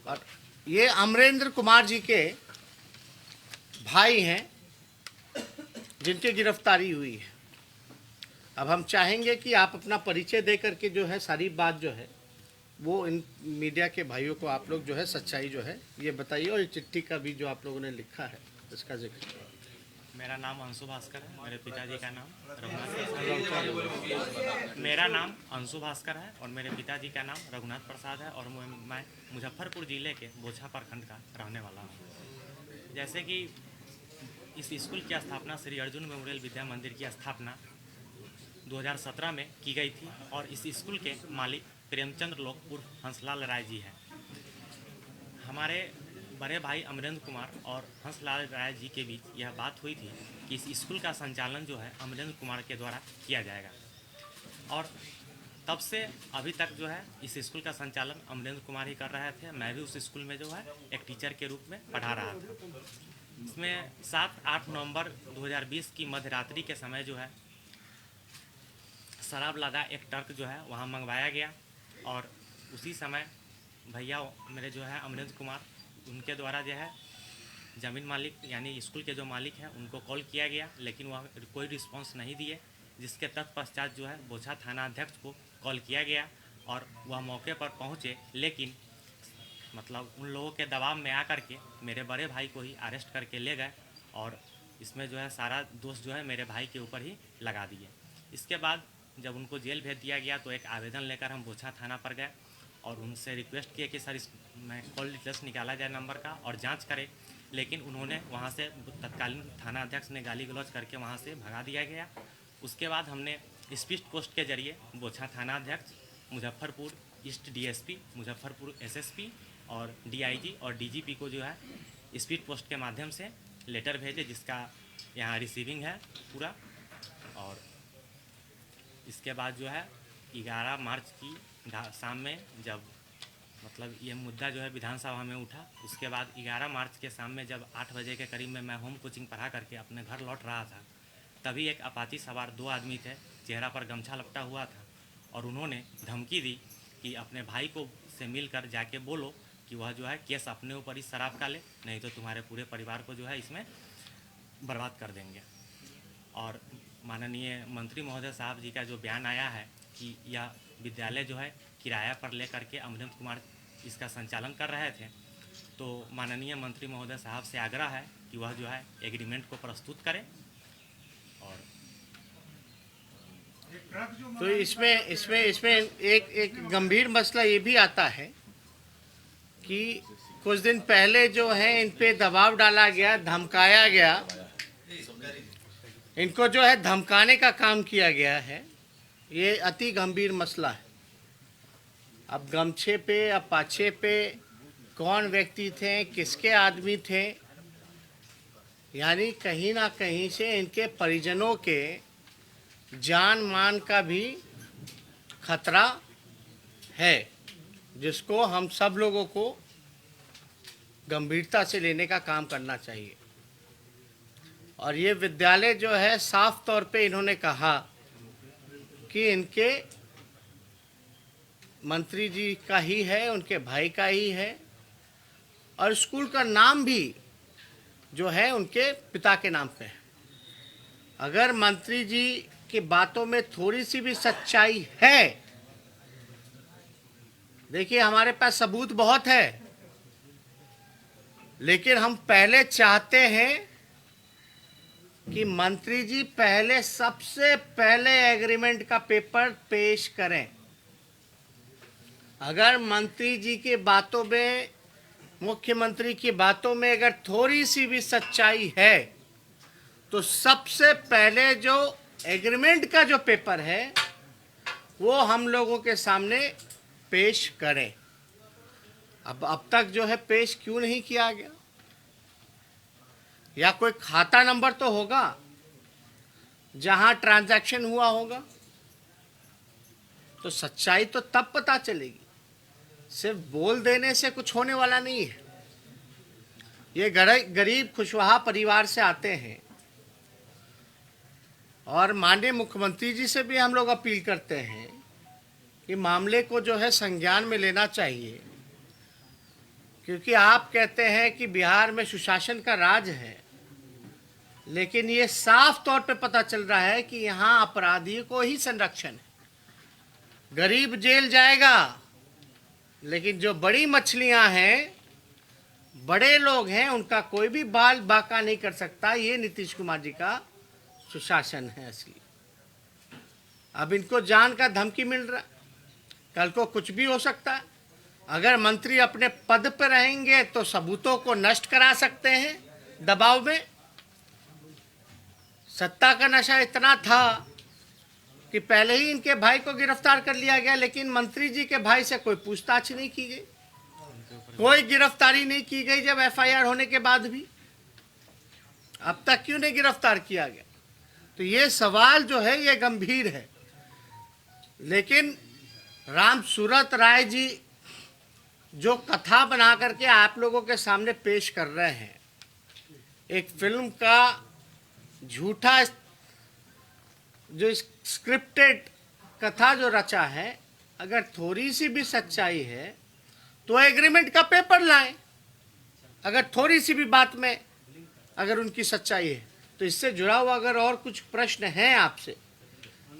और ये अमरेंद्र कुमार जी के भाई हैं जिनकी गिरफ्तारी हुई है। अब हम चाहेंगे कि आप अपना परिचय दे करके जो है सारी बात जो है वो इन मीडिया के भाइयों को आप लोग जो है सच्चाई जो है ये बताइए, और चिट्ठी का भी जो आप लोगों ने लिखा है इसका जिक्र। मेरा नाम अंशु भास्कर है। मेरे पिताजी का नाम रघुनाथ मेरा नाम अंशु भास्कर है और मेरे पिताजी का नाम रघुनाथ प्रसाद है और मैं मुजफ्फरपुर ज़िले के बोछा प्रखंड का रहने वाला हूँ। जैसे कि इस स्कूल की स्थापना श्री अर्जुन मेमोरियल विद्या मंदिर की स्थापना 2017 में की गई थी और इस स्कूल के मालिक प्रेमचंद्र लोक उर्फ हंसलाल राय जी हैं। हमारे बड़े भाई अमरेंद्र कुमार और हंसलाल राय जी के बीच यह बात हुई थी कि इस स्कूल का संचालन जो है अमरेंद्र कुमार के द्वारा किया जाएगा और तब से अभी तक जो है इस स्कूल का संचालन अमरेंद्र कुमार ही कर रहे थे। मैं भी उस स्कूल में जो है एक टीचर के रूप में पढ़ा रहा था। इसमें 7-8 नवंबर 2020 की मध्य रात्रि के समय जो है शराब लदा एक ट्रक जो है वहाँ मंगवाया गया और उसी समय भैया मेरे जो है अमरेंद्र कुमार उनके द्वारा जो है ज़मीन मालिक यानी स्कूल के जो मालिक हैं उनको कॉल किया गया, लेकिन वह कोई रिस्पांस नहीं दिए, जिसके तत्पश्चात जो है बोछा थाना अध्यक्ष को कॉल किया गया और वह मौके पर पहुंचे, लेकिन मतलब उन लोगों के दबाव में आकर के मेरे बड़े भाई को ही अरेस्ट करके ले गए और इसमें जो है सारा दोष जो है मेरे भाई के ऊपर ही लगा दिए। इसके बाद जब उनको जेल भेज दिया गया तो एक आवेदन लेकर हम बोछा थाना पर गए और उनसे रिक्वेस्ट किए कि सर मैं कॉल डिटेल्स निकाला जाए नंबर का और जांच करें, लेकिन उन्होंने वहां से तत्कालीन थाना अध्यक्ष ने गाली गलौज करके वहां से भगा दिया गया। उसके बाद हमने स्पीड पोस्ट के जरिए बोछा थाना अध्यक्ष, Muzaffarpur east DSP, Muzaffarpur SSP और डीआईजी और डीजीपी को जो है स्पीड पोस्ट के माध्यम से लेटर भेजे, जिसका यहाँ रिसीविंग है पूरा। और इसके बाद जो है 11 मार्च की शाम में जब मतलब ये मुद्दा जो है विधानसभा में उठा, उसके बाद 11 मार्च के शाम में जब 8 बजे के करीब में मैं होम कोचिंग पढ़ा करके अपने घर लौट रहा था, तभी एक अपाची सवार 2 आदमी थे, चेहरा पर गमछा लपटा हुआ था और उन्होंने धमकी दी कि अपने भाई को से मिलकर जाके बोलो कि वह जो है केस अपने ऊपर ही शराब का ले, नहीं तो तुम्हारे पूरे परिवार को जो है इसमें बर्बाद कर देंगे। और माननीय मंत्री महोदय साहब जी का जो बयान आया है कि यह विद्यालय जो है किराया पर ले करके अमरेंद्र कुमार इसका संचालन कर रहे थे, तो माननीय मंत्री महोदय साहब से आग्रह है कि वह जो है एग्रीमेंट को प्रस्तुत करें। और तो इसमें एक गंभीर मसला ये भी आता है कि कुछ दिन पहले जो है इन पे दबाव डाला गया, धमकाया गया, इनको जो है धमकाने का काम किया गया है। ये अति गंभीर मसला है। अब गमछे पे अब पाछे पे कौन व्यक्ति थे, किसके आदमी थे, यानी कहीं ना कहीं से इनके परिजनों के जान मान का भी खतरा है, जिसको हम सब लोगों को गंभीरता से लेने का काम करना चाहिए। और ये विद्यालय जो है साफ तौर पे इन्होंने कहा कि इनके मंत्री जी का ही है, उनके भाई का ही है, और स्कूल का नाम भी जो है उनके पिता के नाम पे है। अगर मंत्री जी की बातों में थोड़ी सी भी सच्चाई है, देखिए हमारे पास सबूत बहुत है, लेकिन हम पहले चाहते हैं कि मंत्री जी पहले सबसे पहले एग्रीमेंट का पेपर पेश करें। अगर मंत्री जी की बातों में, मुख्यमंत्री की बातों में अगर थोड़ी सी भी सच्चाई है, तो सबसे पहले जो एग्रीमेंट का जो पेपर है वो हम लोगों के सामने पेश करें। अब तक जो है पेश क्यों नहीं किया गया? या कोई खाता नंबर तो होगा जहां ट्रांजैक्शन हुआ होगा, तो सच्चाई तो तब पता चलेगी। सिर्फ बोल देने से कुछ होने वाला नहीं है। ये गरीब खुशवहा परिवार से आते हैं और माननीय मुख्यमंत्री जी से भी हम लोग अपील करते हैं कि मामले को जो है संज्ञान में लेना चाहिए क्योंकि आप कहते हैं कि बिहार में सुशासन का राज है, लेकिन ये साफ तौर पे पता चल रहा है कि यहाँ अपराधी को ही संरक्षण है। गरीब जेल जाएगा, लेकिन जो बड़ी मछलियां हैं, बड़े लोग हैं, उनका कोई भी बाल बाका नहीं कर सकता। ये नीतीश कुमार जी का सुशासन है असली। अब इनको जान का धमकी मिल रहा, कल को कुछ भी हो सकता है। अगर मंत्री अपने पद पर रहेंगे तो सबूतों को नष्ट करा सकते हैं दबाव में। सत्ता का नशा इतना था कि पहले ही इनके भाई को गिरफ्तार कर लिया गया, लेकिन मंत्री जी के भाई से कोई पूछताछ नहीं की गई, कोई गिरफ्तारी नहीं की गई। जब एफआईआर होने के बाद भी अब तक क्यों नहीं गिरफ्तार किया गया? तो ये सवाल जो है ये गंभीर है। लेकिन राम सूरत राय जी जो कथा बना करके आप लोगों के सामने पेश कर रहे हैं, एक फिल्म का झूठा जो स्क्रिप्टेड कथा जो रचा है, अगर थोड़ी सी भी सच्चाई है तो एग्रीमेंट का पेपर लाएं। अगर थोड़ी सी भी बात में अगर उनकी सच्चाई है तो इससे जुड़ा हुआ अगर और कुछ प्रश्न हैं आपसे,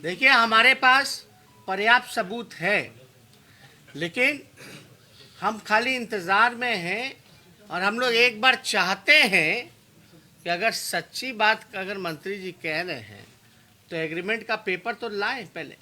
देखिए हमारे पास पर्याप्त सबूत है, लेकिन हम खाली इंतज़ार में हैं। और हम लोग एक बार चाहते हैं कि अगर सच्ची बात अगर मंत्री जी कह रहे हैं तो एग्रीमेंट का पेपर तो लाएं पहले।